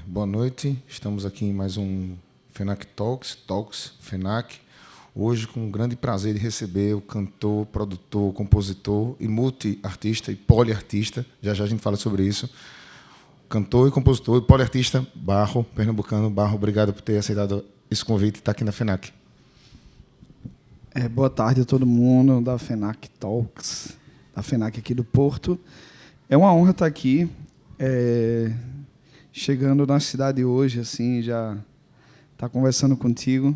Boa noite, estamos aqui em mais um FENAC Talks FENAC. Hoje, com um grande prazer de receber o cantor, produtor, compositor e multi-artista e poliartista, já a gente fala sobre isso, cantor e compositor e poliartista Barro, pernambucano. Barro, obrigado por ter aceitado esse convite e estar aqui na FENAC. Boa tarde a todo mundo da FENAC Talks, da FENAC aqui do Porto. É uma honra estar aqui, chegando na cidade hoje, assim, já estar conversando contigo,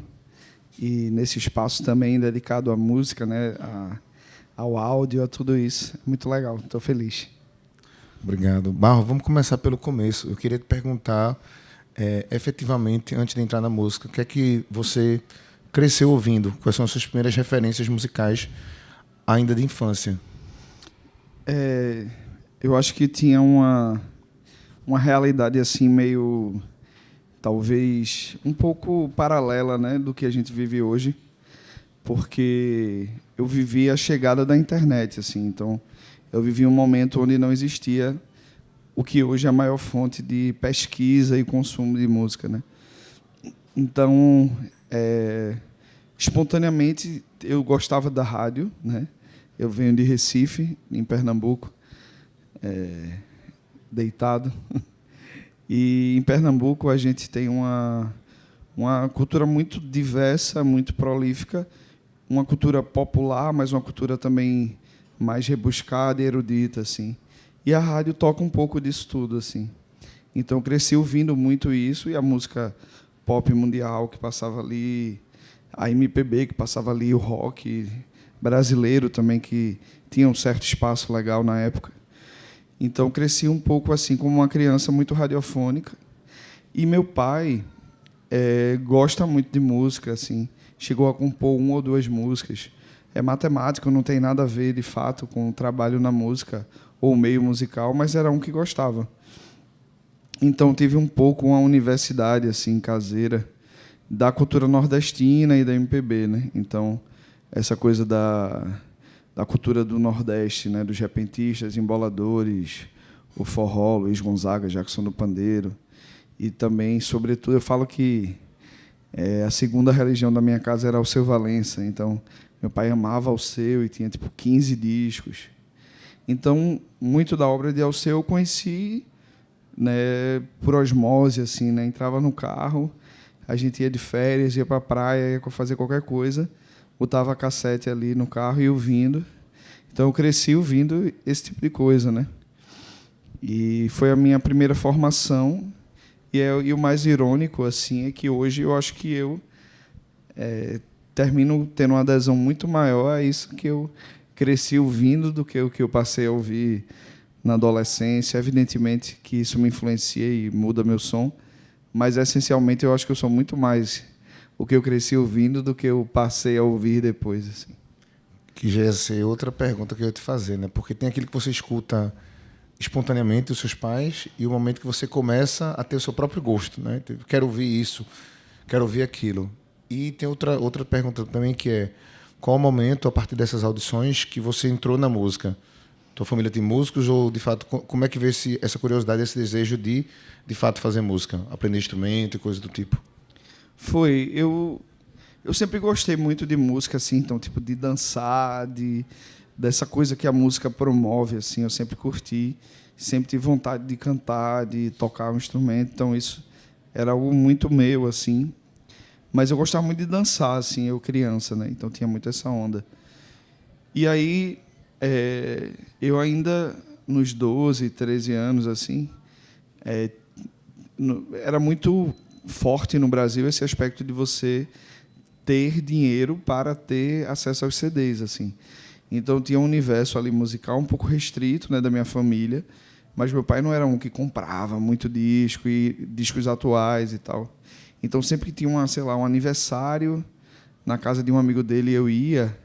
e nesse espaço também dedicado à música, né, ao áudio, a tudo isso. Muito legal, estou feliz. Obrigado. Barro, vamos começar pelo começo. Eu queria te perguntar, efetivamente, antes de entrar na música, o que é que você cresceu ouvindo? Quais são as suas primeiras referências musicais ainda de infância? Eu acho que tinha uma realidade assim meio, talvez, um pouco paralela, né, do que a gente vive hoje, porque eu vivi a chegada da internet, assim. Então, eu vivi um momento onde não existia o que hoje é a maior fonte de pesquisa e consumo de música, né? Então, espontaneamente, eu gostava da rádio, né? Eu venho de Recife, em Pernambuco, deitado. E em Pernambuco a gente tem uma cultura muito diversa, muito prolífica, uma cultura popular, mas uma cultura também mais rebuscada e erudita, assim. E a rádio toca um pouco disso tudo, assim. Então, eu cresci ouvindo muito isso, e a música pop mundial que passava ali, a MPB que passava ali, o rock brasileiro também, que tinha um certo espaço legal na época. Então, cresci um pouco assim, como uma criança muito radiofônica. E meu pai gosta muito de música, assim, chegou a compor 1 ou 2 músicas. É matemático, não tem nada a ver, de fato, com o trabalho na música ou meio musical, mas era um que gostava. Então, tive um pouco uma universidade assim caseira da cultura nordestina e da MPB, né? Então, essa coisa da cultura do Nordeste, né, dos repentistas, emboladores, o forró, Luiz Gonzaga, Jackson do Pandeiro. E também, sobretudo, eu falo que a segunda religião da minha casa era Alceu Valença. Então, meu pai amava Alceu e tinha tipo 15 discos. Então, muito da obra de Alceu eu conheci, né, por osmose, assim, né? Entrava no carro, a gente ia de férias, ia para a praia, ia fazer qualquer coisa, botava a cassete ali no carro e ia ouvindo. Então, eu cresci ouvindo esse tipo de coisa, né? E foi a minha primeira formação. E o mais irônico, assim, é que hoje eu acho que eu termino tendo uma adesão muito maior a isso que eu cresci ouvindo do que o que eu passei a ouvir na adolescência. Evidentemente que isso me influencia e muda meu som, mas, essencialmente, eu acho que eu sou muito mais o que eu cresci ouvindo do que eu passei a ouvir depois, assim. Que já ia ser outra pergunta que eu ia te fazer, né? Porque tem aquilo que você escuta espontaneamente os seus pais e o momento que você começa a ter o seu próprio gosto, né? Quero ouvir isso, quero ouvir aquilo. E tem outra pergunta também, que é: qual o momento, a partir dessas audições, que você entrou na música? Tua família tem músicos, ou, de fato, como é que veio essa curiosidade, esse desejo de fato, fazer música, aprender instrumento e coisa do tipo? Foi. Eu sempre gostei muito de música, assim, então, tipo, de dançar, dessa coisa que a música promove, assim, eu sempre curti, sempre tive vontade de cantar, de tocar um instrumento, então isso era algo muito meu, assim. Mas eu gostava muito de dançar, assim, eu criança, né? Então tinha muito essa onda. E aí, eu ainda, nos 12, 13 anos, assim, era muito forte no Brasil esse aspecto de você ter dinheiro para ter acesso aos CDs, assim. Então tinha um universo ali musical um pouco restrito, né, da minha família, mas meu pai não era um que comprava muito disco e discos atuais e tal. Então sempre que tinha um aniversário na casa de um amigo dele, eu ia.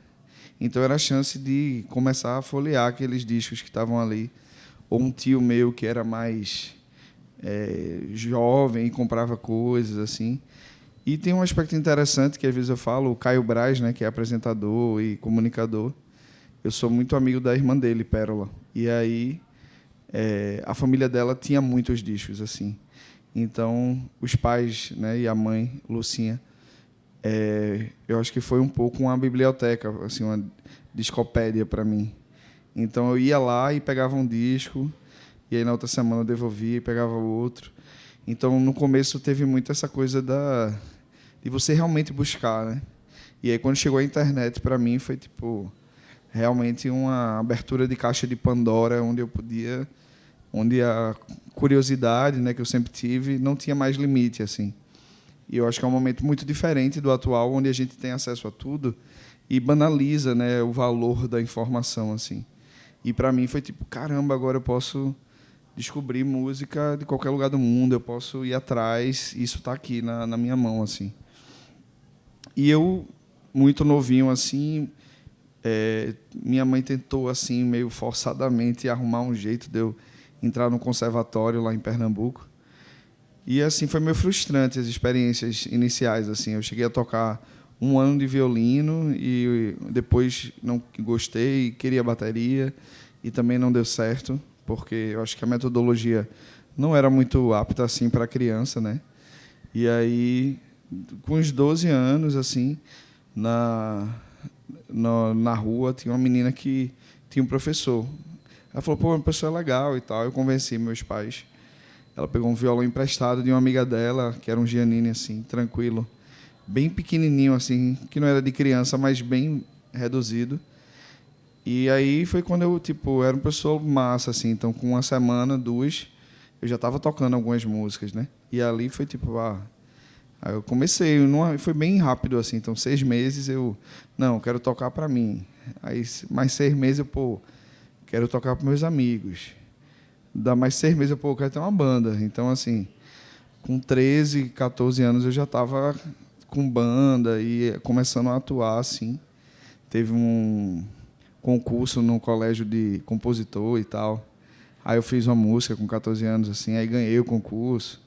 Então era a chance de começar a folhear aqueles discos que estavam ali. Ou um tio meu que era mais jovem e comprava coisas assim. E tem um aspecto interessante que às vezes eu falo, o Caio Braz, né, que é apresentador e comunicador. Eu sou muito amigo da irmã dele, Pérola. E aí a família dela tinha muitos discos, assim. Então, os pais, né, e a mãe, Lucinha, eu acho que foi um pouco uma biblioteca, assim, uma discopédia para mim. Então, eu ia lá e pegava um disco, e aí na outra semana eu devolvia e pegava outro. Então, no começo, teve muito essa coisa de você realmente buscar, né? E aí, quando chegou a internet, para mim, foi tipo realmente uma abertura de caixa de Pandora, onde a curiosidade, né, que eu sempre tive, não tinha mais limite, assim. E eu acho que é um momento muito diferente do atual, onde a gente tem acesso a tudo e banaliza, né, o valor da informação, assim. E para mim foi tipo, caramba, agora eu posso descobrir música de qualquer lugar do mundo, eu posso ir atrás, isso está aqui na minha mão, assim. E eu, muito novinho, assim, minha mãe tentou, assim, meio forçadamente, arrumar um jeito de eu entrar no conservatório lá em Pernambuco. E, assim, foi meio frustrante as experiências iniciais, assim. Eu cheguei a tocar 1 ano de violino e depois não gostei, queria bateria e também não deu certo, porque eu acho que a metodologia não era muito apta, assim, para criança, né? E aí, com uns 12 anos, assim, na rua, tinha uma menina que tinha um professor. Ela falou, pô, o professor é legal e tal. Eu convenci meus pais. Ela pegou um violão emprestado de uma amiga dela, que era um Giannini, assim, tranquilo. Bem pequenininho, assim, que não era de criança, mas bem reduzido. E aí foi quando eu, tipo, era um professor massa, assim. Então, com 1 semana, 2, eu já estava tocando algumas músicas, né? E ali foi, tipo, aí eu comecei, foi bem rápido, assim. Então, 6 meses eu, não, quero tocar para mim. Aí, mais 6 meses eu, pô, quero tocar para meus amigos. Dá mais 6 meses eu, pô, quero ter uma banda. Então, assim, com 13, 14 anos eu já estava com banda e começando a atuar, assim. Teve um concurso no colégio de compositor e tal. Aí eu fiz uma música com 14 anos, assim, aí ganhei o concurso.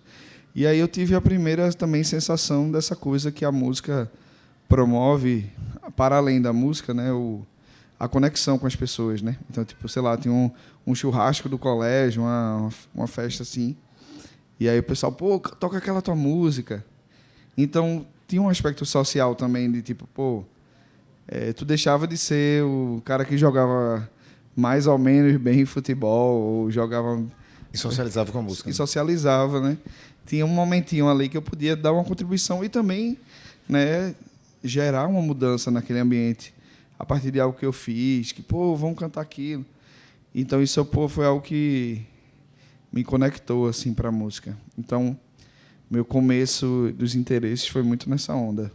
E aí eu tive a primeira também sensação dessa coisa que a música promove, para além da música, né, a conexão com as pessoas, né? Então, tipo, sei lá, tinha um churrasco do colégio, uma festa assim, e aí o pessoal, pô, toca aquela tua música. Então, tinha um aspecto social também de tipo, pô, tu deixava de ser o cara que jogava mais ou menos bem futebol, ou jogava... E socializava com a música. E socializava, né? Tinha um momentinho ali que eu podia dar uma contribuição e também, né, gerar uma mudança naquele ambiente a partir de algo que eu fiz, que, pô, vamos cantar aquilo. Então, isso, pô, foi algo que me conectou, assim, para a música. Então, meu começo dos interesses foi muito nessa onda.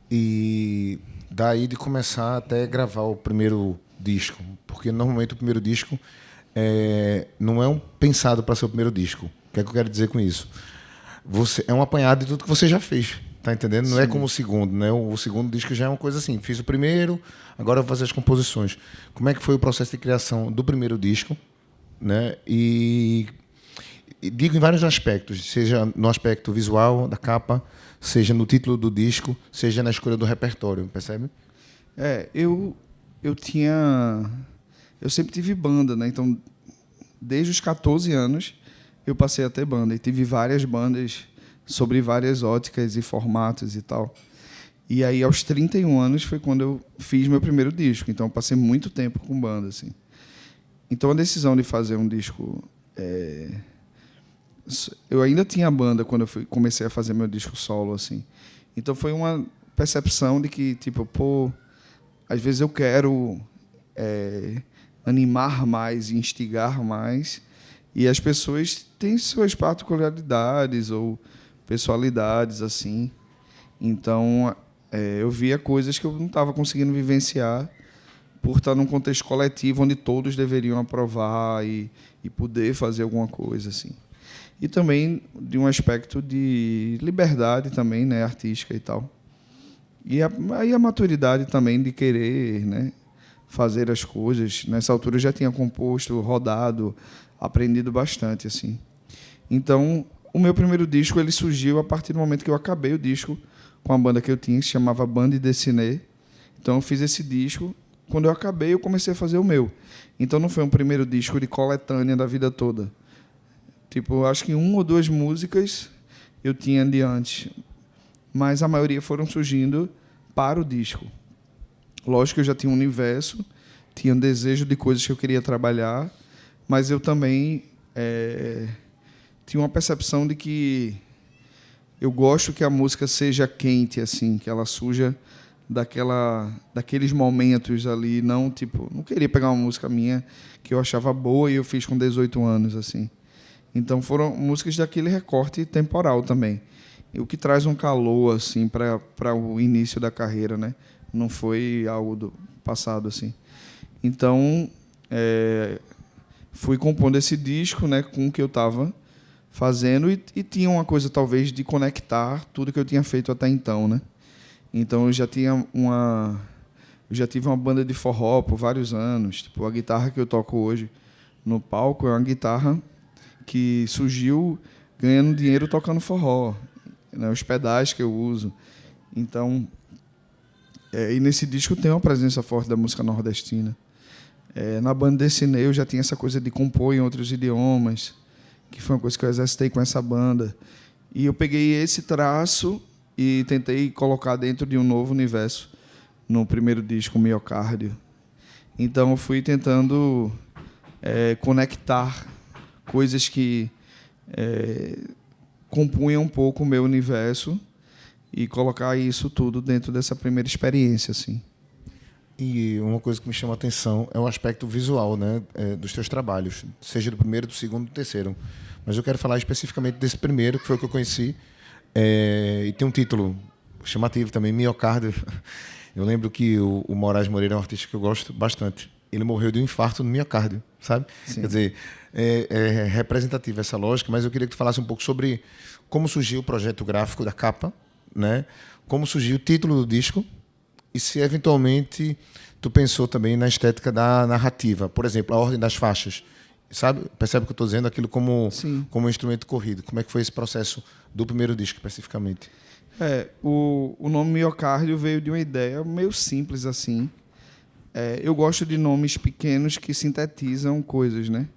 E daí de começar até gravar o primeiro disco, porque normalmente o primeiro disco não é pensado para ser o primeiro disco. O que é que eu quero dizer com isso? Você é um apanhado de tudo que você já fez, tá entendendo? Não Sim. É como o segundo, né? O segundo disco já é uma coisa assim, fiz o primeiro, agora eu vou fazer as composições. Como é que foi o processo de criação do primeiro disco, né? E digo em vários aspectos, seja no aspecto visual da capa, seja no título do disco, seja na escolha do repertório, percebe? Eu sempre tive banda, né? Então, desde os 14 anos, eu passei a ter banda. E tive várias bandas sobre várias óticas e formatos e tal. E aí, aos 31 anos, foi quando eu fiz meu primeiro disco. Então, eu passei muito tempo com banda, assim. Então, a decisão de fazer um disco... Eu ainda tinha banda quando eu comecei a fazer meu disco solo, assim. Então, foi uma percepção de que, tipo, pô, às vezes eu quero animar mais e instigar mais, e as pessoas têm suas particularidades ou personalidades, assim. Então, eu via coisas que eu não estava conseguindo vivenciar por estar num contexto coletivo onde todos deveriam aprovar e poder fazer alguma coisa, assim. E também de um aspecto de liberdade também, né, artística e tal. E aí a maturidade também de querer, né, fazer as coisas. Nessa altura eu já tinha composto, rodado, aprendido bastante, assim. Então, o meu primeiro disco ele surgiu a partir do momento que eu acabei o disco com a banda que eu tinha, que se chamava Bande Dessinée. Então, eu fiz esse disco. Quando eu acabei, eu comecei a fazer o meu. Então, não foi um primeiro disco de coletânea da vida toda. Tipo, acho que 1 ou 2 músicas eu tinha de antes, mas a maioria foram surgindo para o disco. Lógico que eu já tinha um universo, tinha um desejo de coisas que eu queria trabalhar, mas eu também tinha uma percepção de que eu gosto que a música seja quente, assim, que ela surja daqueles momentos ali, não queria pegar uma música minha que eu achava boa e eu fiz com 18 anos, assim. Então foram músicas daquele recorte temporal também, o que traz um calor assim para o início da carreira, né? Não foi algo do passado assim. Então fui compondo esse disco, né, com o que eu estava fazendo e tinha uma coisa talvez de conectar tudo que eu tinha feito até então, né? Então eu já tive uma banda de forró por vários anos. Tipo, a guitarra que eu toco hoje no palco é uma guitarra que surgiu ganhando dinheiro tocando forró, né? Os pedais que eu uso. Então, e nesse disco tem uma presença forte da música nordestina. Na banda Dessinei eu já tinha essa coisa de compor em outros idiomas, que foi uma coisa que eu exercitei com essa banda. E eu peguei esse traço e tentei colocar dentro de um novo universo no primeiro disco, Miocárdio. Então eu fui tentando conectar coisas que compunham um pouco o meu universo e colocar isso tudo dentro dessa primeira experiência, assim. E uma coisa que me chama a atenção é o aspecto visual, né, dos teus trabalhos, seja do primeiro, do segundo, do terceiro. Mas eu quero falar especificamente desse primeiro, que foi o que eu conheci, e tem um título chamativo também, Miocárdio. Eu lembro que o Moraes Moreira é um artista que eu gosto bastante. Ele morreu de um infarto no miocárdio, sabe? Sim. Quer dizer, é representativa essa lógica, mas eu queria que tu falasse um pouco sobre como surgiu o projeto gráfico da capa, né? Como surgiu o título do disco e se eventualmente tu pensou também na estética da narrativa. Por exemplo, a ordem das faixas, sabe? Percebe o que eu estou dizendo? Aquilo como um instrumento corrido. Como é que foi esse processo do primeiro disco, especificamente? O nome Miocárdio veio de uma ideia meio simples, assim. Eu gosto de nomes pequenos que sintetizam coisas, né?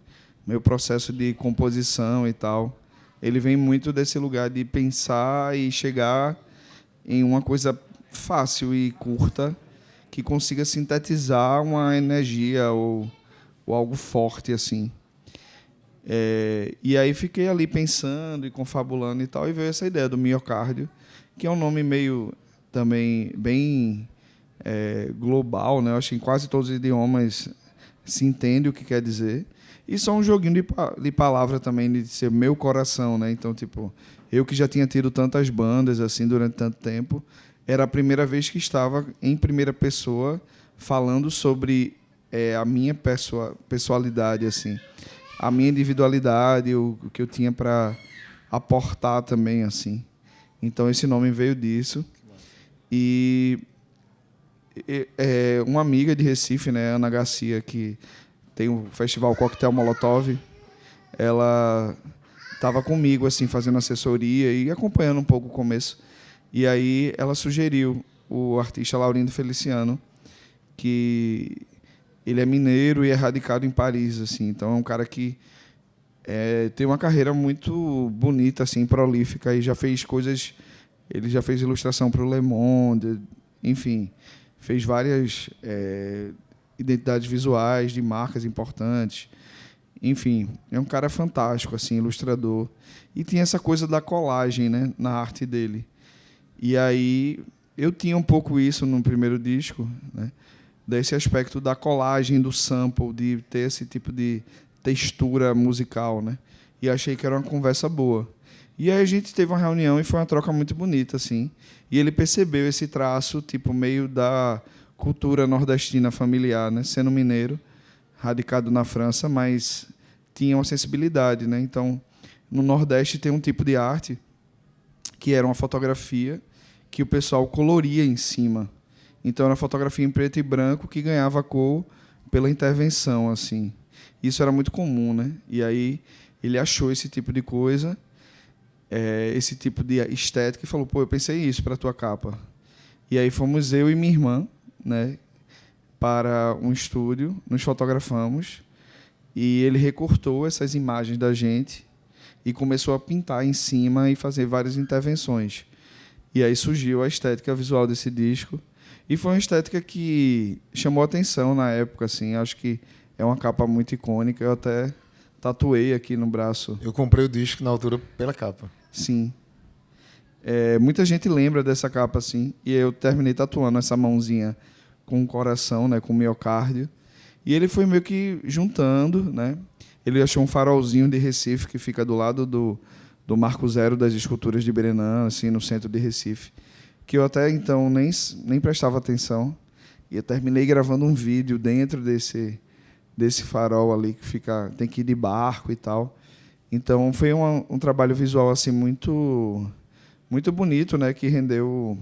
Meu processo de composição e tal, ele vem muito desse lugar de pensar e chegar em uma coisa fácil e curta que consiga sintetizar uma energia ou algo forte, assim. E aí fiquei ali pensando e confabulando e tal, e veio essa ideia do miocárdio, que é um nome meio também bem global, né? Eu acho que em quase todos os idiomas se entende o que quer dizer. E só um joguinho de palavra também, de ser meu coração, né? Então, tipo, eu que já tinha tido tantas bandas assim durante tanto tempo, era a primeira vez que estava em primeira pessoa falando sobre a minha pessoalidade, assim, a minha individualidade, o que eu tinha para aportar também, assim. Então esse nome veio disso. E uma amiga de Recife, né, Ana Garcia, que tem o festival Coquetel Molotov, ela estava comigo assim fazendo assessoria e acompanhando um pouco o começo. E aí ela sugeriu o artista Laurindo Feliciano, que ele é mineiro e é radicado em Paris, assim. Então é um cara que tem uma carreira muito bonita, assim, prolífica, e já fez coisas. Ele já fez ilustração para o Le Monde, enfim, fez várias identidades visuais de marcas importantes. Enfim, é um cara fantástico, assim, ilustrador. E tinha essa coisa da colagem, né, na arte dele. E aí eu tinha um pouco isso no primeiro disco, né, desse aspecto da colagem, do sample, de ter esse tipo de textura musical, né? E achei que era uma conversa boa. E aí a gente teve uma reunião e foi uma troca muito bonita, assim. E ele percebeu esse traço, tipo, meio da cultura nordestina familiar, né? Sendo mineiro, radicado na França, mas tinha uma sensibilidade, né? Então, no Nordeste tem um tipo de arte que era uma fotografia que o pessoal coloria em cima. Então, era uma fotografia em preto e branco que ganhava cor pela intervenção, assim. Isso era muito comum, né? E aí ele achou esse tipo de coisa, esse tipo de estética, e falou, pô, eu pensei isso para a tua capa. E aí fomos eu e minha irmã, né, para um estúdio, nos fotografamos, e ele recortou essas imagens da gente e começou a pintar em cima e fazer várias intervenções. E aí surgiu a estética visual desse disco. E foi uma estética que chamou atenção na época, assim. Acho que é uma capa muito icônica. Eu até tatuei aqui no braço. Eu comprei o disco na altura pela capa. Sim. Muita gente lembra dessa capa, assim. E eu terminei tatuando essa mãozinha com o coração, né, com o miocárdio. E ele foi meio que juntando, né? Ele achou um farolzinho de Recife que fica do lado do Marco Zero das esculturas de Brennand, assim, no centro de Recife, que eu até então nem prestava atenção. E eu terminei gravando um vídeo dentro desse farol ali que tem que ir de barco e tal. Então foi um trabalho visual assim muito muito bonito, né, que rendeu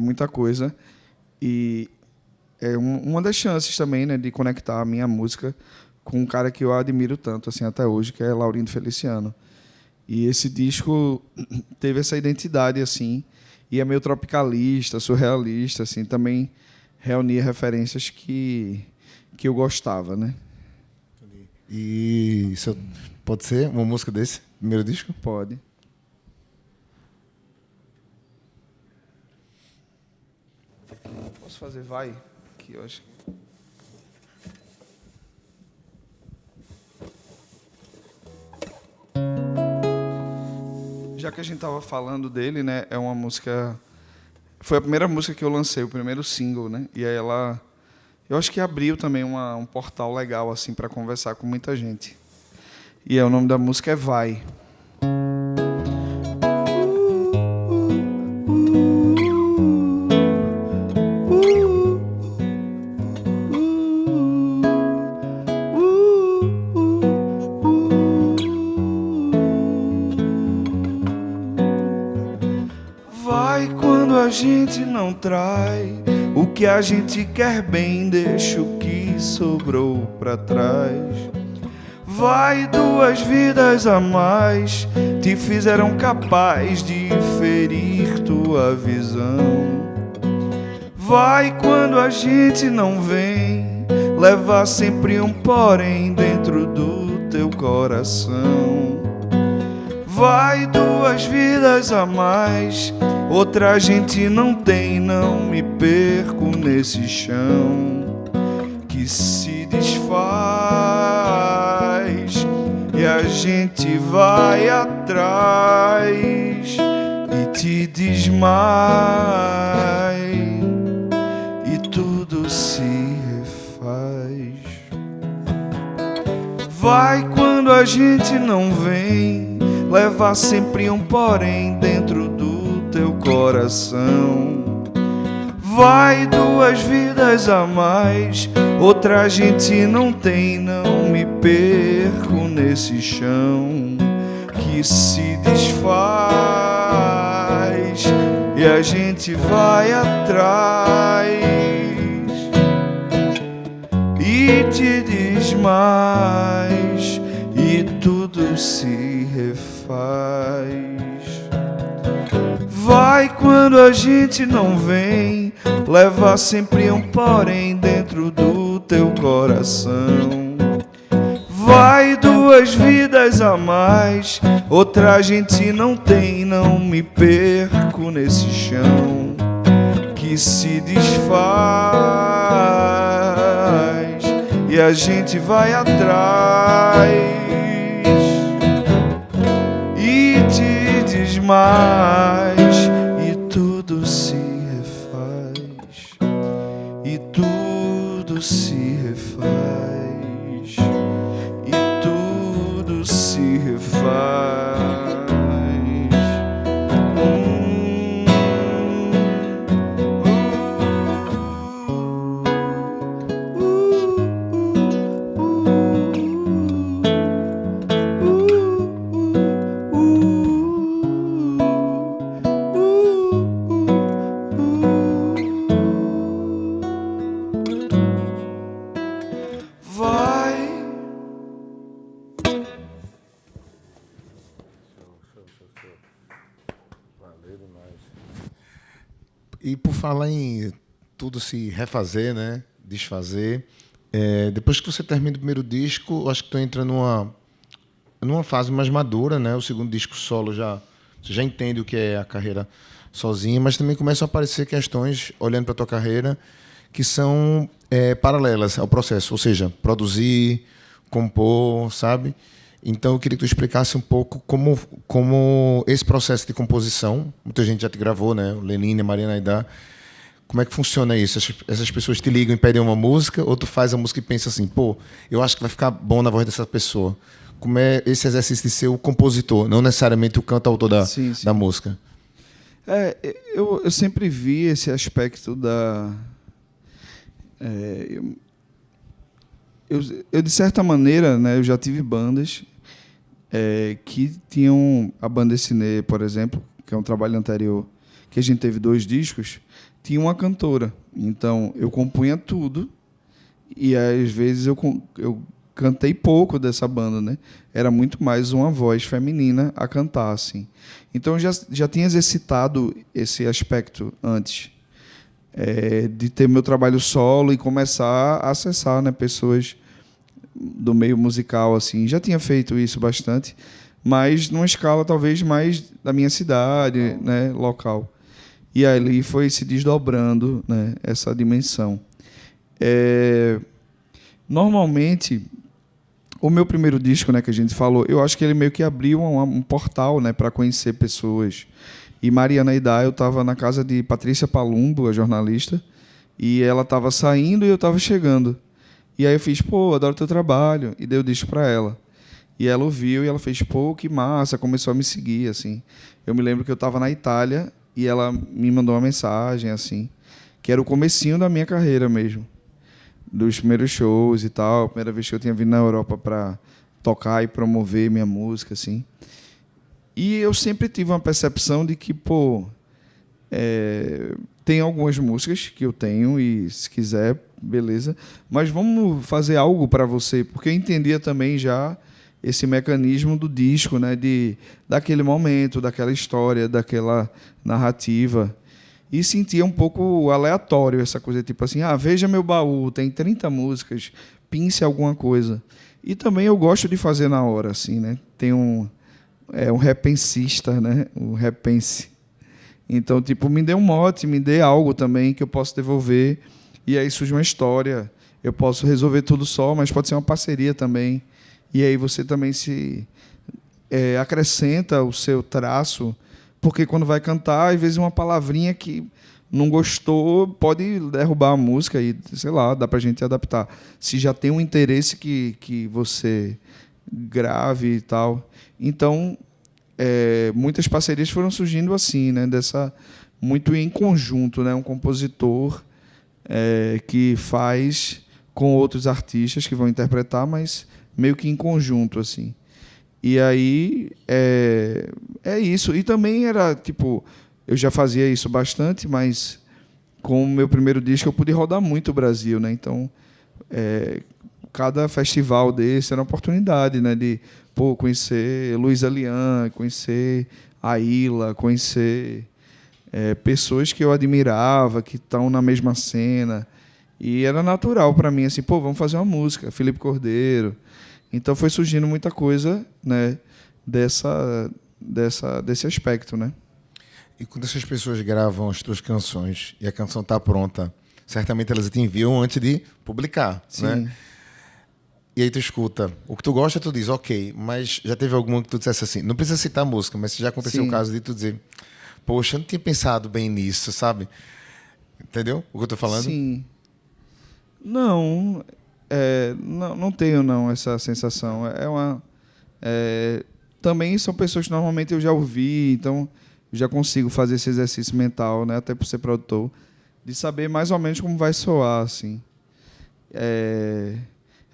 muita coisa. E é uma das chances também, né, de conectar a minha música com um cara que eu admiro tanto assim até hoje, que é Laurindo Feliciano. E esse disco teve essa identidade assim, e é meio tropicalista, surrealista, assim, também reunia referências que eu gostava, né? E isso pode ser uma música desse primeiro disco? Pode. Posso fazer vai? Que eu acho. Já que a gente estava falando dele, né? É uma música. Foi a primeira música que eu lancei, o primeiro single, né? E aí eu acho que abriu também um portal legal assim para conversar com muita gente. E o nome da música é Vai. Vai quando a gente não trai o que a gente quer bem, deixa o que sobrou pra trás. Vai, duas vidas a mais te fizeram capaz de ferir tua visão. Vai quando a gente não vem, leva sempre um porém dentro do teu coração. Vai, duas vidas a mais, outra gente não tem, não me perco nesse chão que se desfaz e a gente vai atrás e te desmai e tudo se refaz. Vai quando a gente não vem, leva sempre um porém dentro do teu coração. Vai, duas vidas a mais, outra gente não tem, não me perco nesse chão que se desfaz e a gente vai atrás e te desmais e tudo se refaz. Vai quando a gente não vem, leva sempre um porém dentro do teu coração. Vai, duas vidas a mais, outra gente não tem, não me perco nesse chão que se desfaz e a gente vai atrás e te desmais e tudo se refaz e tudo se refaz e tudo se refaz. E por falar em tudo se refazer, né? Desfazer. Depois que você termina o primeiro disco, acho que tu entra numa numa fase mais madura, né? O segundo disco solo você já entende o que é a carreira sozinha, mas também começam a aparecer questões, olhando para a tua carreira, que são paralelas ao processo, ou seja, produzir, compor, sabe? Então eu queria que tu explicasse um pouco como esse processo de composição, muita gente já te gravou, né? O Lenine, a Mariana Aidar. Como é que funciona isso? Essas pessoas te ligam e pedem uma música, ou tu faz a música e pensa assim, pô, eu acho que vai ficar bom na voz dessa pessoa. Como é esse exercício de ser o compositor, não necessariamente o cantautor Sim, sim. da música? Eu sempre vi esse aspecto da... Eu, de certa maneira, né, eu já tive bandas que tinham a banda Ciné, por exemplo, que é um trabalho anterior, que a gente teve 2 discos, tinha uma cantora. Então, eu compunha tudo e, às vezes, eu cantei pouco dessa banda, né? Era muito mais uma voz feminina a cantar, assim. Então, eu já tinha exercitado esse aspecto antes, de ter meu trabalho solo e começar a acessar, né, pessoas do meio musical, assim. Já tinha feito isso bastante, mas numa escala talvez mais da minha cidade, né, local. E ali foi se desdobrando, né, essa dimensão. Normalmente, o meu primeiro disco, né, que a gente falou, eu acho que ele meio que abriu um portal, né, para conhecer pessoas. E Mariana Aidar, eu estava na casa de Patrícia Palumbo, a jornalista, e ela estava saindo e eu estava chegando. E aí eu fiz, pô, adoro teu trabalho, e dei o disco para ela. E ela ouviu e ela fez, pô, que massa, começou a me seguir, assim. Eu me lembro que eu estava na Itália e ela me mandou uma mensagem, assim, que era o comecinho da minha carreira mesmo, dos primeiros shows e tal, a primeira vez que eu tinha vindo na Europa para tocar e promover minha música, assim. E eu sempre tive uma percepção de que, pô, tem algumas músicas que eu tenho e, se quiser, beleza, mas vamos fazer algo para você, porque eu entendia também já esse mecanismo do disco, né, daquele momento, daquela história, daquela narrativa, e sentia um pouco aleatório essa coisa, tipo assim, veja meu baú, tem 30 músicas, pince alguma coisa. E também eu gosto de fazer na hora, assim, né? Tem um repensista, né? O repense. Então, tipo, me dê um mote, me dê algo também que eu possa devolver, e aí surge uma história. Eu posso resolver tudo só, mas pode ser uma parceria também. E aí você também se acrescenta o seu traço, porque quando vai cantar, às vezes uma palavrinha que não gostou pode derrubar a música e, sei lá, dá para a gente adaptar. Se já tem um interesse que você grave e tal. Então, muitas parcerias foram surgindo assim, né? Muito em conjunto, né? Um compositor que faz com outros artistas que vão interpretar, mas meio que em conjunto, assim. E aí é isso. E também era, tipo, eu já fazia isso bastante, mas com o meu primeiro disco eu pude rodar muito o Brasil, né? Então, cada festival desse era uma oportunidade, né? De conhecer Luísa Lian, conhecer a Ilha, conhecer pessoas que eu admirava, que estão na mesma cena. E era natural para mim, assim, vamos fazer uma música, Felipe Cordeiro. Então foi surgindo muita coisa, né, desse aspecto, né? E quando essas pessoas gravam as tuas canções e a canção está pronta, certamente elas te enviam antes de publicar, Sim. Né? E aí tu escuta. O que tu gosta, tu diz, ok, mas já teve alguma que tu dissesse assim, não precisa citar a música, mas já aconteceu o caso de tu dizer, poxa, eu não tinha pensado bem nisso, sabe? Entendeu o que eu tô falando? Sim. Não, não tenho não essa sensação. Também são pessoas que normalmente eu já ouvi, então já consigo fazer esse exercício mental, né, até por ser produtor, de saber mais ou menos como vai soar, assim.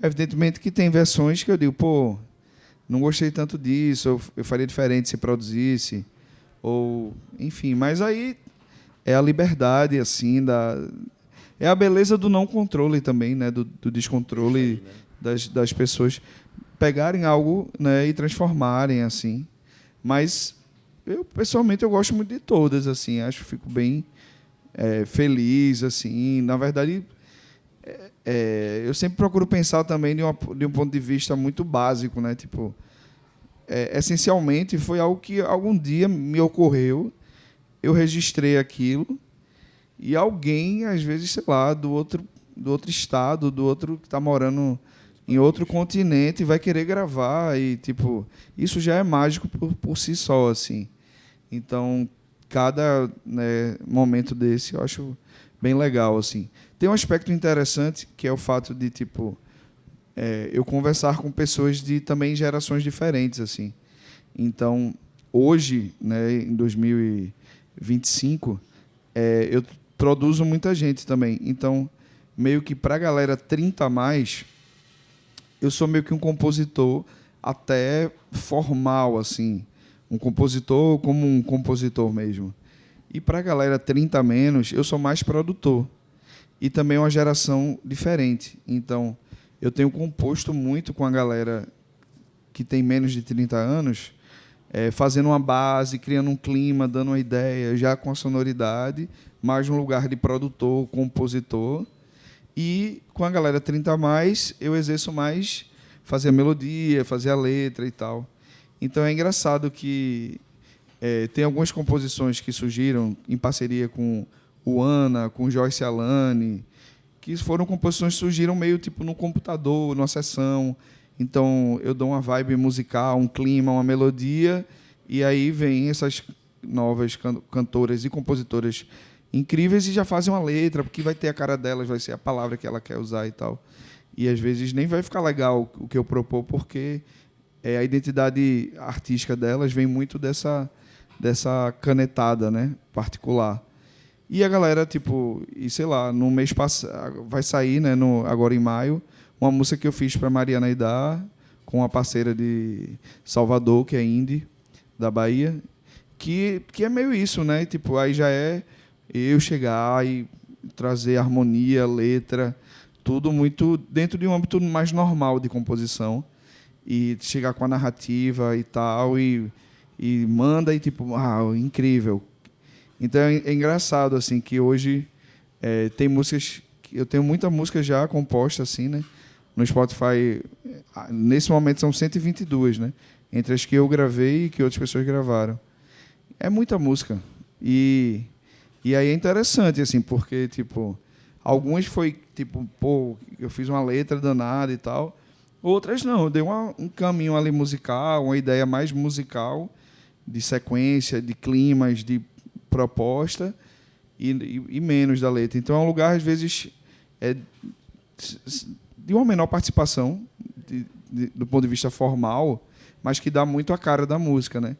Evidentemente que tem versões que eu digo, não gostei tanto disso, eu faria diferente se produzisse, ou enfim, mas aí é a liberdade, assim, é a beleza do não controle também, né, do descontrole, né, das pessoas pegarem algo, né, e transformarem, assim. Mas eu pessoalmente eu gosto muito de todas, assim, acho que fico bem feliz, assim. Na verdade, eu sempre procuro pensar também de um ponto de vista muito básico, né, tipo, essencialmente, foi algo que algum dia me ocorreu, eu registrei aquilo, e alguém, às vezes, sei lá, do outro estado, do outro que está morando em outro continente, vai querer gravar, e, tipo, isso já é mágico por si só, assim. Então, cada, né, momento desse eu acho bem legal, assim. Tem um aspecto interessante, que é o fato de, tipo, eu conversar com pessoas de também gerações diferentes, assim. Então, hoje, né, em 2025, eu produzo muita gente também. Então, meio que para a galera 30 a mais, eu sou meio que um compositor até formal, assim. Um compositor como um compositor mesmo. E para a galera 30 a menos, eu sou mais produtor. E também uma geração diferente. Então, eu tenho composto muito com a galera que tem menos de 30 anos, fazendo uma base, criando um clima, dando uma ideia, já com a sonoridade, mais um lugar de produtor, compositor. E com a galera 30 a mais, eu exerço mais fazer a melodia, fazer a letra e tal. Então é engraçado que tem algumas composições que surgiram em parceria com o Ana, com Joyce Alane, que foram composições que surgiram meio tipo no computador, numa sessão. Então eu dou uma vibe musical, um clima, uma melodia, e aí vem essas novas cantoras e compositoras incríveis e já fazem uma letra, porque vai ter a cara delas, vai ser a palavra que ela quer usar e tal. E às vezes nem vai ficar legal o que eu propor, porque a identidade artística delas vem muito dessa canetada, né, particular. E a galera, tipo, e sei lá, no mês passado, vai sair, né, agora em maio, uma música que eu fiz para Mariana Aidar, com uma parceira de Salvador, que é indie, da Bahia, que é meio isso, né? Tipo, aí já é eu chegar e trazer harmonia, letra, tudo muito dentro de um âmbito mais normal de composição, e chegar com a narrativa e tal, e manda e tipo, incrível. Então é engraçado, assim, que hoje tem músicas, eu tenho muita música já composta, assim, né? No Spotify, nesse momento são 122, né? Entre as que eu gravei e que outras pessoas gravaram. É muita música. E aí é interessante, assim, porque, tipo, algumas foi, tipo, pô, eu fiz uma letra danada e tal. Outras não, eu dei um caminho ali musical, uma ideia mais musical, de sequência, de climas, de proposta, e menos da letra. Então é um lugar, às vezes, de uma menor participação, do ponto de vista formal, mas que dá muito a cara da música, né?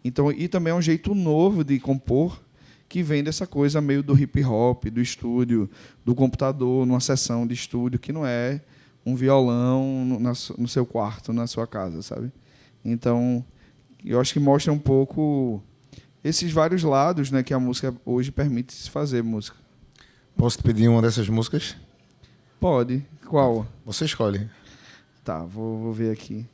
Então, e também é um jeito novo de compor, que vem dessa coisa meio do hip hop, do estúdio, do computador, numa sessão de estúdio, que não é um violão no seu quarto, na sua casa, sabe? Então, eu acho que mostra um pouco esses vários lados, né, que a música hoje permite se fazer música. Posso te pedir uma dessas músicas? Pode. Qual? Você escolhe. Tá, vou ver aqui.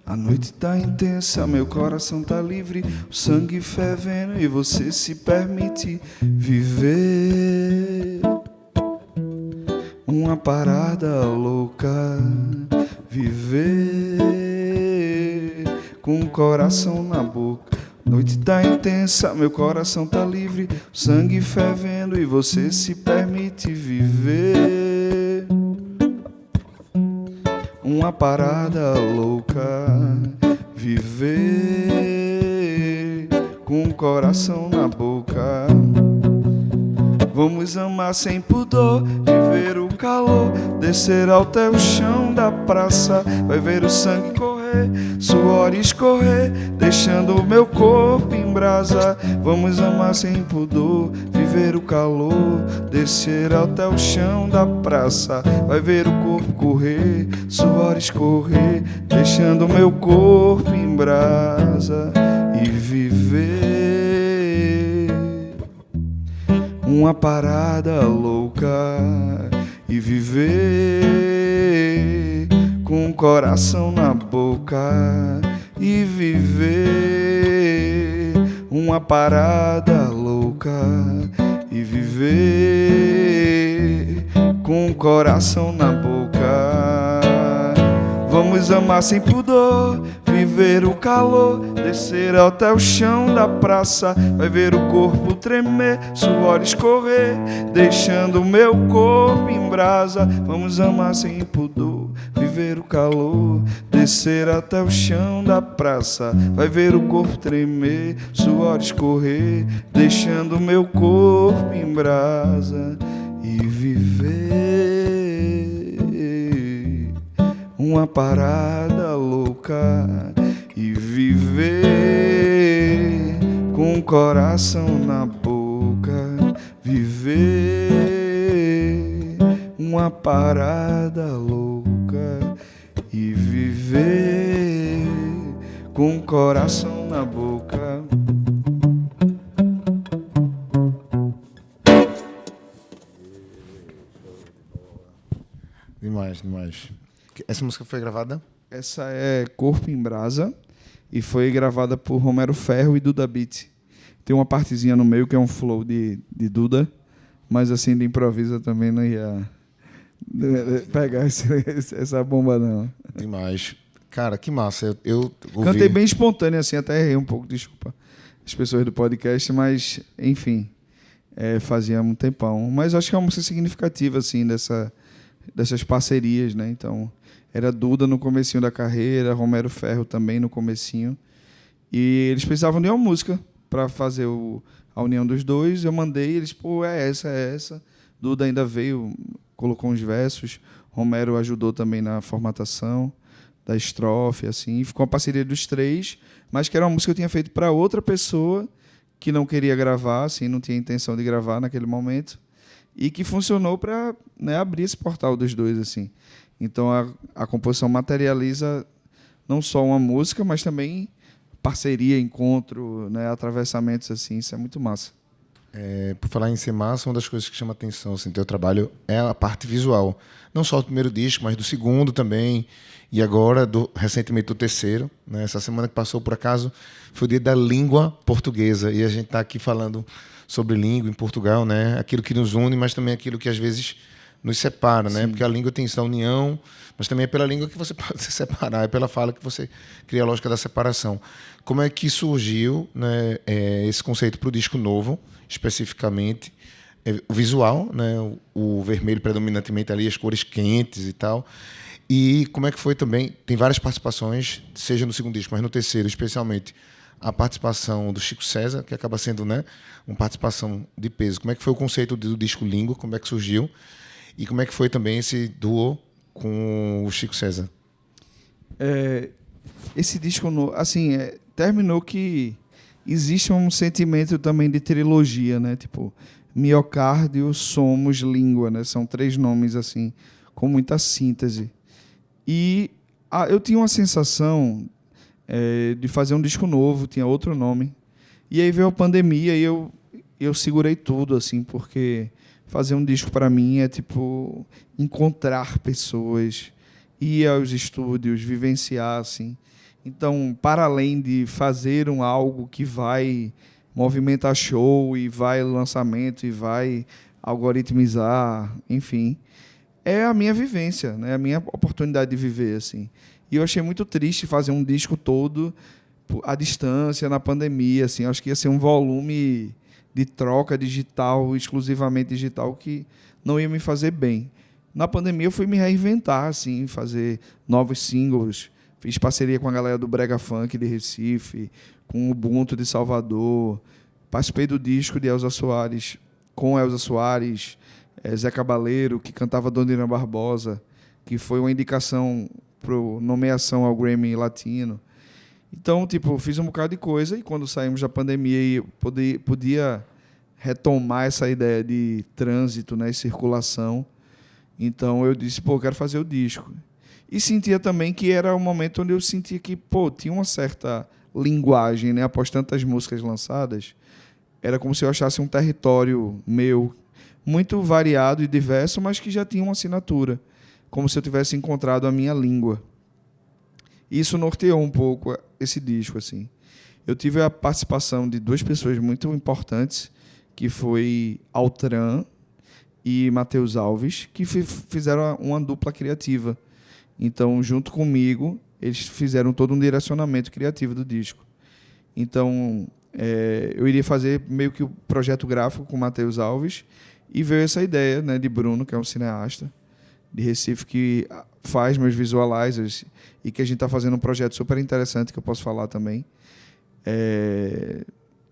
A noite tá intensa, meu coração tá livre, o sangue fervendo e você se permite viver uma parada louca, viver com o coração na boca. A noite tá intensa, meu coração tá livre, o sangue fervendo e você se permite viver uma parada louca, viver com o coração na boca. Vamos amar sem pudor, viver o calor, descer até o chão da praça. Vai ver o sangue correr, suor escorrer, deixando o meu corpo em brasa. Vamos amar sem pudor, viver o calor, descer até o chão da praça. Vai ver o corpo correr, suor escorrer, deixando o meu corpo em brasa. E viver uma parada louca e viver com o coração na boca e viver uma parada louca e viver com o coração na boca. Vamos amar sem pudor, viver o calor, descer até o chão da praça. Vai ver o corpo tremer, suor escorrer, deixando o meu corpo em brasa. Vamos amar sem pudor, viver o calor, descer até o chão da praça. Vai ver o corpo tremer, suor escorrer, deixando o meu corpo em brasa. E viver uma parada louca e viver com o coração na boca. Viver uma parada louca e viver com o coração na boca. Demais. Essa música foi gravada? Essa é Corpo em Brasa e foi gravada por Romero Ferro e Duda Beat. Tem uma partezinha no meio que é um flow de Duda, mas assim, de improviso também não ia pegar essa bomba, não. Demais. Cara, que massa. Eu ouvi... Cantei bem espontâneo, assim, até errei um pouco, desculpa as pessoas do podcast, mas, enfim, fazia um tempão. Mas acho que é uma música significativa, assim, dessas parcerias, né? Então, era Duda no comecinho da carreira, Romero Ferro também no comecinho. E eles precisavam de uma música para fazer a união dos dois. Eu mandei, eles, pô, é essa. Duda ainda veio, colocou uns versos. Romero ajudou também na formatação da estrofe, assim. E ficou uma parceria dos três, mas que era uma música que eu tinha feito para outra pessoa que não queria gravar, assim, não tinha intenção de gravar naquele momento. E que funcionou para, né, abrir esse portal dos dois, assim. Então a composição materializa não só uma música, mas também parceria, encontro, né, atravessamentos, assim. Isso é muito massa. Por falar em ser massa, uma das coisas que chama atenção assim, no teu trabalho é a parte visual. Não só do primeiro disco, mas do segundo também. E agora, recentemente, do terceiro. Né? Essa semana que passou, por acaso, foi o dia da língua portuguesa. E a gente está aqui falando sobre língua em Portugal, né? Aquilo que nos une, mas também aquilo que às vezes nos separa, né? Porque a língua tem essa união, mas também é pela língua que você pode se separar, é pela fala que você cria a lógica da separação. Como é que surgiu, né, esse conceito para o disco novo, especificamente? O visual, né? O vermelho predominantemente ali, as cores quentes e tal. E como é que foi também? Tem várias participações, seja no segundo disco, mas no terceiro, especialmente, a participação do Chico César, que acaba sendo, né, uma participação de peso. Como é que foi o conceito do disco Língua? Como é que surgiu? E como é que foi também esse duo com o Chico César? Esse disco, assim, terminou que existe um sentimento também de trilogia, né? Tipo, Miocárdio, Somos, Língua, né? São 3 nomes, assim, com muita síntese. E eu tinha uma sensação de fazer um disco novo, tinha outro nome. E aí veio a pandemia e eu segurei tudo, assim, porque fazer um disco para mim é tipo encontrar pessoas, ir aos estúdios, vivenciar, assim. Então, para além de fazer algo que vai movimentar show e vai lançamento e vai algoritmizar, enfim, é a minha vivência, né? A minha oportunidade de viver, assim. E eu achei muito triste fazer um disco todo à distância, na pandemia, assim. Acho que ia ser um volume de troca digital, exclusivamente digital, que não ia me fazer bem. Na pandemia eu fui me reinventar, assim, fazer novos singles. Fiz parceria com a galera do Brega Funk de Recife, com o Ubuntu de Salvador. Participei do disco de Elza Soares, com Elza Soares, Zé Cabaleiro, que cantava Dona Irã Barbosa, que foi uma indicação para nomeação ao Grammy Latino. Então, tipo, fiz um bocado de coisa e quando saímos da pandemia eu podia retomar essa ideia de trânsito, né, e circulação. Então eu disse, pô, quero fazer o disco. E sentia também que era um momento onde eu sentia que, pô, tinha uma certa linguagem, né, após tantas músicas lançadas, era como se eu achasse um território meu muito variado e diverso, mas que já tinha uma assinatura, como se eu tivesse encontrado a minha língua. Isso norteou um pouco esse disco, assim. Eu tive a participação de 2 pessoas muito importantes, que foi Altran e Matheus Alves, que fizeram uma dupla criativa. Então, junto comigo, eles fizeram todo um direcionamento criativo do disco. Então, eu iria fazer meio que o projeto gráfico com o Matheus Alves, e veio essa ideia, né, de Bruno, que é um cineasta de Recife, que faz meus visualizers, e que a gente está fazendo um projeto super interessante, que eu posso falar também.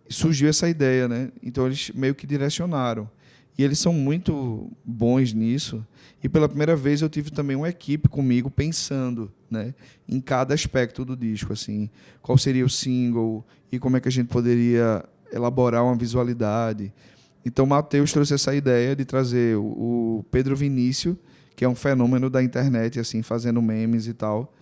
Surgiu essa ideia, né? Então, eles meio que direcionaram. E eles são muito bons nisso. E pela primeira vez eu tive também uma equipe comigo pensando, né, em cada aspecto do disco, assim, qual seria o single e como é que a gente poderia elaborar uma visualidade. Então, o Matheus trouxe essa ideia de trazer o Pedro Vinícius, que é um fenômeno da internet, assim, fazendo memes e tal.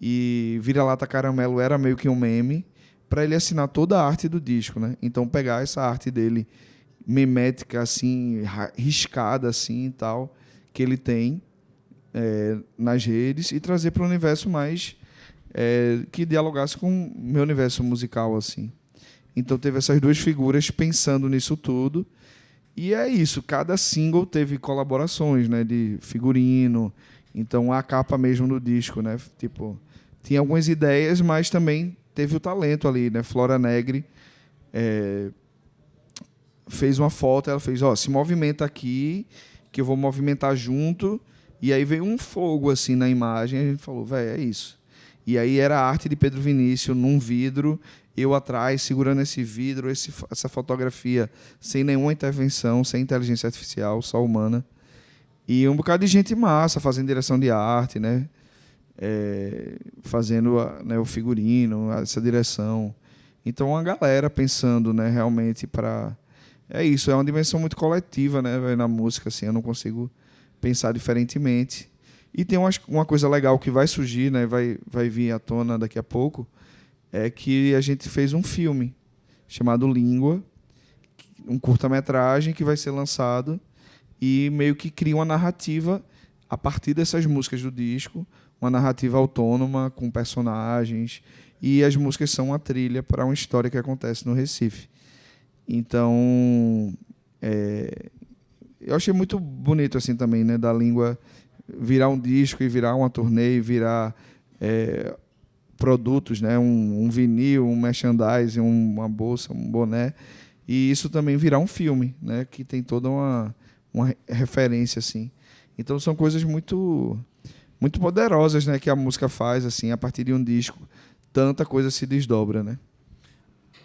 E Vira-Lata Caramelo era meio que um meme, para ele assinar toda a arte do disco, né? Então, pegar essa arte dele memética, assim, riscada, assim, e tal, que ele tem nas redes, e trazer para o universo mais que dialogasse com o meu universo musical, assim. Então, teve essas 2 figuras pensando nisso tudo. E é isso, cada single teve colaborações, né, de figurino. Então, a capa mesmo do disco, né, tipo, tinha algumas ideias, mas também teve o talento ali, né? Flora Negri fez uma foto, ela fez, se movimenta aqui, que eu vou movimentar junto. E aí veio um fogo assim na imagem, e a gente falou, velho, é isso. E aí era a arte de Pedro Vinícius num vidro, eu atrás segurando esse vidro, essa fotografia sem nenhuma intervenção, sem inteligência artificial, só humana. E um bocado de gente massa fazendo direção de arte, né? Fazendo, né, o figurino, essa direção. Então, uma galera pensando, né, realmente para... É isso, é uma dimensão muito coletiva, né, na música, assim, eu não consigo pensar diferentemente. E tem uma coisa legal que vai surgir, né, vai vir à tona daqui a pouco, é que a gente fez um filme chamado Língua, um curta-metragem que vai ser lançado e meio que cria uma narrativa a partir dessas músicas do disco, uma narrativa autônoma com personagens, e as músicas são uma trilha para uma história que acontece no Recife. Então, eu achei muito bonito assim também, né, da Língua virar um disco e virar uma turnê e virar produtos, né, um vinil, um merchandising, uma bolsa, um boné, e isso também virar um filme, né, que tem toda uma referência assim. Então são coisas muito muito poderosas, né, que a música faz assim, a partir de um disco, tanta coisa se desdobra, né?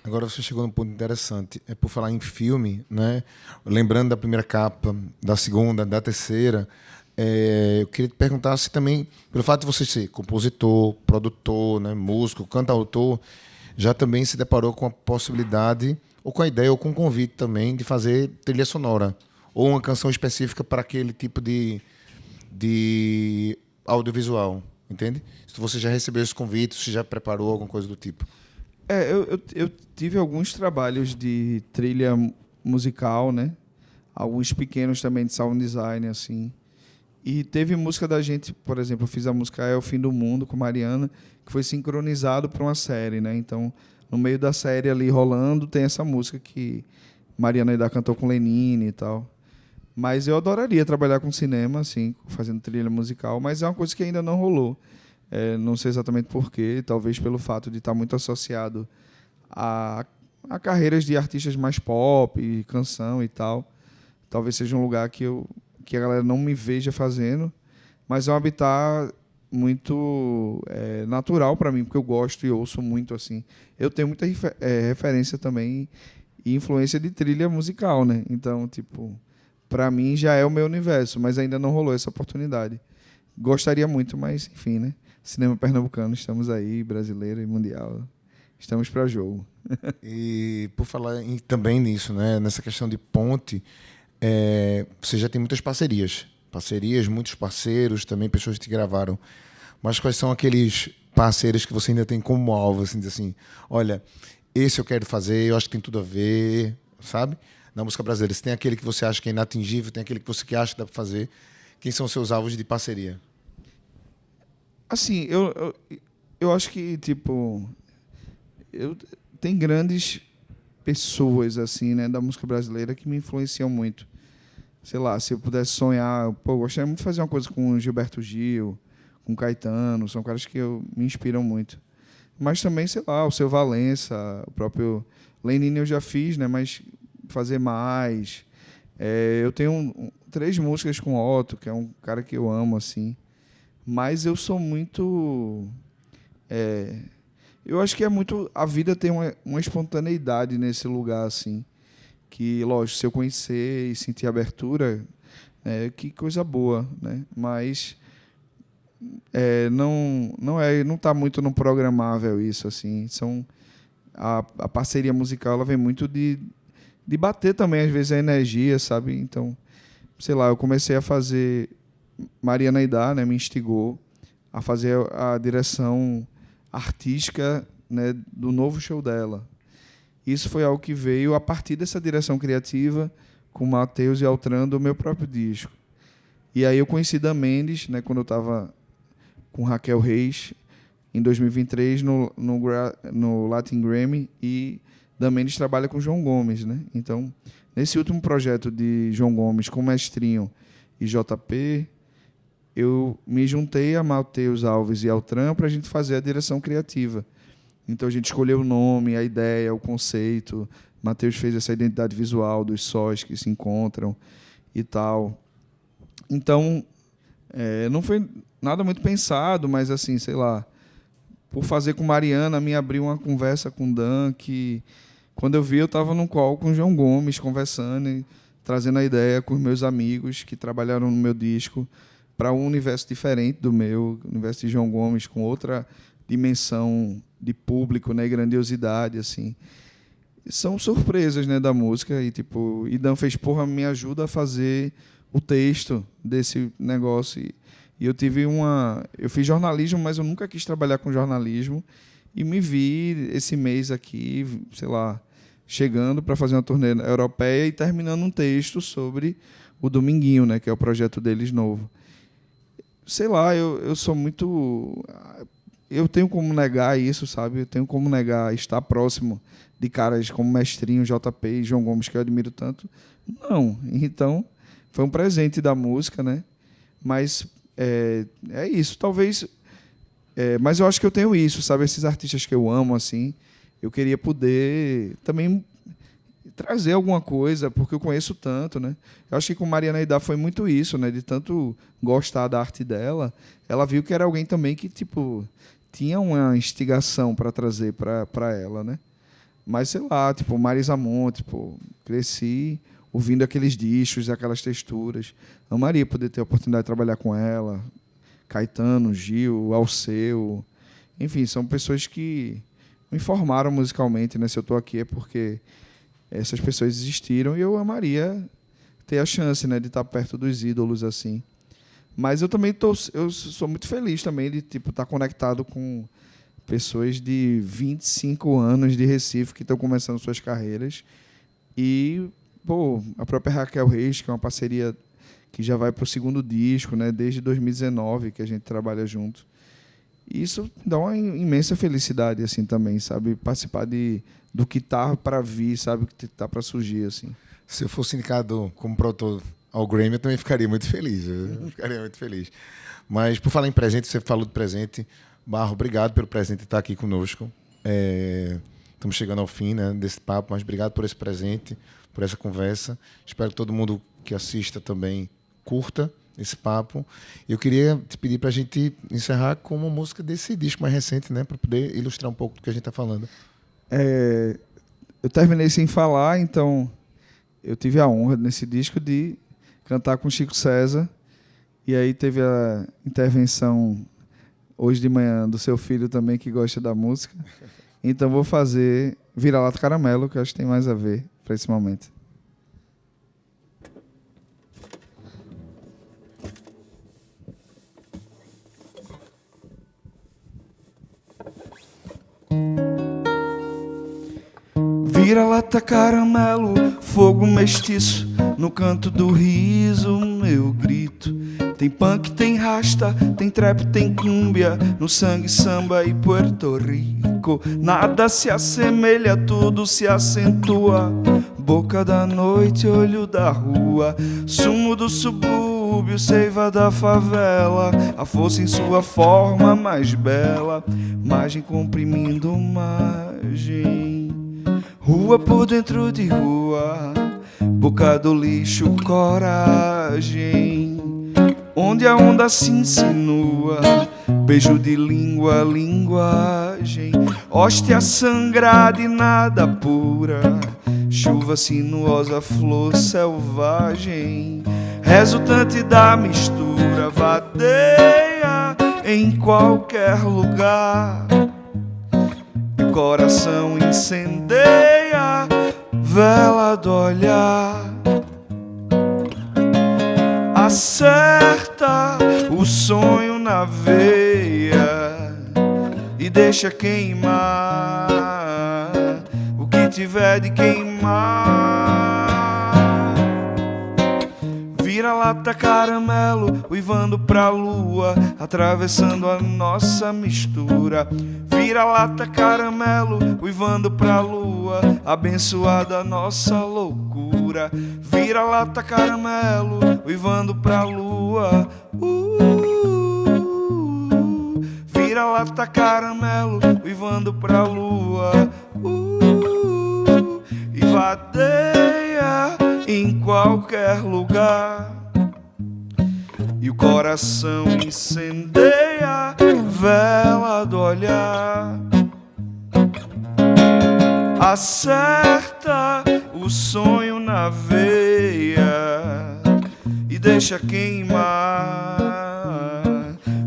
Agora você chegou num ponto interessante. Por falar em filme, né? Lembrando da primeira capa, da segunda, da terceira, eu queria te perguntar se também, pelo fato de você ser compositor, produtor, né, músico, cantautor, já também se deparou com a possibilidade, ou com a ideia, ou com o convite também, de fazer trilha sonora, ou uma canção específica para aquele tipo de audiovisual, entende? Se você já recebeu esse convite, se já preparou alguma coisa do tipo. Eu tive alguns trabalhos de trilha musical, né? Alguns pequenos também de sound design, assim. E teve música da gente, por exemplo, eu fiz a música É o Fim do Mundo com Mariana, que foi sincronizado para uma série, né? Então, no meio da série ali rolando, tem essa música que Mariana ainda cantou com Lenine e tal. Mas eu adoraria trabalhar com cinema, assim, fazendo trilha musical, mas é uma coisa que ainda não rolou. Não sei exatamente porquê, talvez pelo fato de estar muito associado a carreiras de artistas mais pop, canção e tal. Talvez seja um lugar que a galera não me veja fazendo, mas é um habitat muito natural para mim, porque eu gosto e ouço muito, assim. Eu tenho muita referência também e influência de trilha musical, né? Então, tipo, para mim já é o meu universo, mas ainda não rolou essa oportunidade. Gostaria muito, mas enfim, né? Cinema pernambucano, estamos aí, brasileiro e mundial. Estamos para jogo. E por falar também nisso, né? Nessa questão de ponte, você já tem muitas parcerias, muitos parceiros, também pessoas que te gravaram. Mas quais são aqueles parceiros que você ainda tem como alvo, assim, dizer assim, olha, esse eu quero fazer, eu acho que tem tudo a ver, sabe? Na música brasileira. Você tem aquele que você acha que é inatingível, tem aquele que você acha que dá para fazer. Quem são os seus alvos de parceria? Assim, eu acho que, tipo, tem grandes pessoas, assim, né, da música brasileira que me influenciam muito. Sei lá, se eu pudesse sonhar, pô, eu gostaria muito de fazer uma coisa com o Gilberto Gil, com o Caetano, são caras que me inspiram muito. Mas também, sei lá, o Seu Valença, o próprio Lenine eu já fiz, né, mas fazer mais. Eu tenho 3 músicas com o Otto, que é um cara que eu amo, assim. Mas eu sou muito... eu acho que é muito... A vida tem uma espontaneidade nesse lugar, assim. Que, lógico, se eu conhecer e sentir abertura, que coisa boa, né? Mas não está muito no programável isso, assim. A parceria musical ela vem muito de bater também, às vezes, a energia, sabe? Então, sei lá, eu comecei a fazer... Mariana Aidar, né, me instigou a fazer a direção artística, né, do novo show dela. Isso foi algo que veio a partir dessa direção criativa com Matheus e Altran do meu próprio disco. E aí eu conheci Dan Mendes, né, quando eu estava com Raquel Reis, em 2023, no Latin Grammy, e Dan Mendes trabalha com João Gomes. Né? Então, nesse último projeto de João Gomes com Mestrinho e JP, eu me juntei a Matheus Alves e Altran para a gente fazer a direção criativa. Então a gente escolheu o nome, a ideia, o conceito. Matheus fez essa identidade visual dos sóis que se encontram e tal. Então, não foi nada muito pensado, mas assim, sei lá, por fazer com Mariana, me abriu uma conversa com o Dan, que quando eu vi, eu estava num call com o João Gomes, conversando e trazendo a ideia com os meus amigos que trabalharam no meu disco para um universo diferente do meu, o universo de João Gomes, com outra dimensão de público, né, e grandiosidade, assim. São surpresas, né, da música e tipo, Dan fez, porra, me ajuda a fazer o texto desse negócio e eu fiz jornalismo, mas eu nunca quis trabalhar com jornalismo e me vi esse mês aqui, sei lá, chegando para fazer uma turnê europeia e terminando um texto sobre o Dominguinho, né, que é o projeto deles novo. Sei lá, eu sou muito... Eu tenho como negar isso, sabe? Eu tenho como negar estar próximo de caras como Mestrinho, JP e João Gomes, que eu admiro tanto. Não. Então, foi um presente da música, né? Mas é isso. Talvez... mas eu acho que eu tenho isso, sabe? Esses artistas que eu amo, assim, eu queria poder também trazer alguma coisa, porque eu conheço tanto, né? Eu acho que com Mariana Aidar foi muito isso, né? De tanto gostar da arte dela, ela viu que era alguém também que, tipo, tinha uma instigação para trazer para ela, né? Mas, sei lá, tipo, Marisa Monte, tipo, cresci ouvindo aqueles discos, aquelas texturas. Amaria poder ter a oportunidade de trabalhar com ela. Caetano, Gil, Alceu. Enfim, são pessoas que me formaram musicalmente, né? Se eu estou aqui é porque essas pessoas existiram e eu amaria ter a chance, né, de estar perto dos ídolos assim. Mas eu também eu sou muito feliz também de tipo estar conectado com pessoas de 25 anos de Recife que estão começando suas carreiras e, pô, a própria Raquel Reis, que é uma parceria que já vai para o 2º disco, né, desde 2019 que a gente trabalha junto. E isso dá uma imensa felicidade assim também, sabe, participar do que tá para vir, sabe, o que tá para surgir assim. Se eu fosse indicado como produtor ao Grammy, eu também ficaria muito feliz. Eu ficaria muito feliz. Mas, por falar em presente, você falou de presente. Barro, obrigado pelo presente estar aqui conosco. Estamos chegando ao fim, né, desse papo, mas obrigado por esse presente, por essa conversa. Espero que todo mundo que assista também curta esse papo. Eu queria te pedir para a gente encerrar com uma música desse disco mais recente, né, para poder ilustrar um pouco do que a gente está falando. Eu terminei sem falar, então eu tive a honra nesse disco de cantar com Chico César e aí teve a intervenção hoje de manhã do seu filho também que gosta da música, então vou fazer Vira-Lata Caramelo, que eu acho que tem mais a ver para esse momento. Vira-lata caramelo, fogo mestiço, no canto do riso, meu grito. Tem punk, tem rasta, tem trap, tem cúmbia, no sangue samba e Puerto Rico. Nada se assemelha, tudo se acentua. Boca da noite, olho da rua, sumo do subúrbio, seiva da favela. A força em sua forma mais bela, margem comprimindo margem. Rua por dentro de rua, boca do lixo, coragem. Onde a onda se insinua, beijo de língua, linguagem. Hóstia sangrada e nada pura, chuva sinuosa, flor selvagem. Resultante da mistura, vadeia em qualquer lugar. E o coração incendeia, vela do olhar. Acerta o sonho na veia e deixa queimar o que tiver de queimar. Vira-lata caramelo, uivando pra lua, atravessando a nossa mistura. Vira-lata caramelo, uivando pra lua, abençoada nossa loucura. Vira-lata caramelo, uivando pra lua. Vira-lata caramelo, uivando pra lua. E vadeia em qualquer lugar. E o coração incendeia, vela do olhar. Acerta o sonho na veia e deixa queimar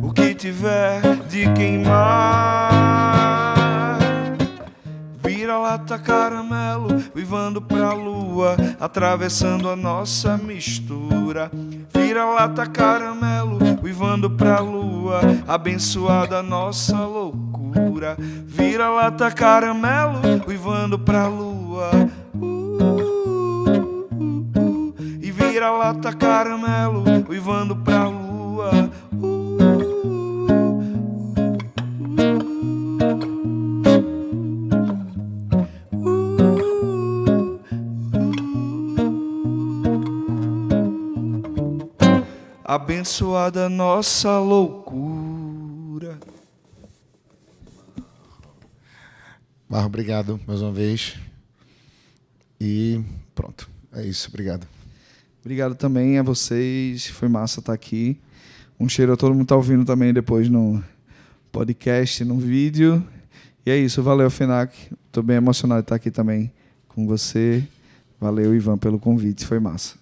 o que tiver de queimar. Vira-lata caramelo, uivando pra lua, atravessando a nossa mistura. Vira-lata caramelo, uivando pra lua, abençoada nossa loucura. Vira-lata caramelo, uivando pra lua. E vira-lata caramelo, uivando pra lua. Abençoada nossa loucura. Marro, obrigado mais uma vez. E pronto, é isso, obrigado. Obrigado também a vocês, foi massa estar aqui. Um cheiro a todo mundo que está ouvindo também depois no podcast, no vídeo. E é isso, valeu, FENAC. Estou bem emocionado de estar aqui também com você. Valeu, Ivan, pelo convite, foi massa.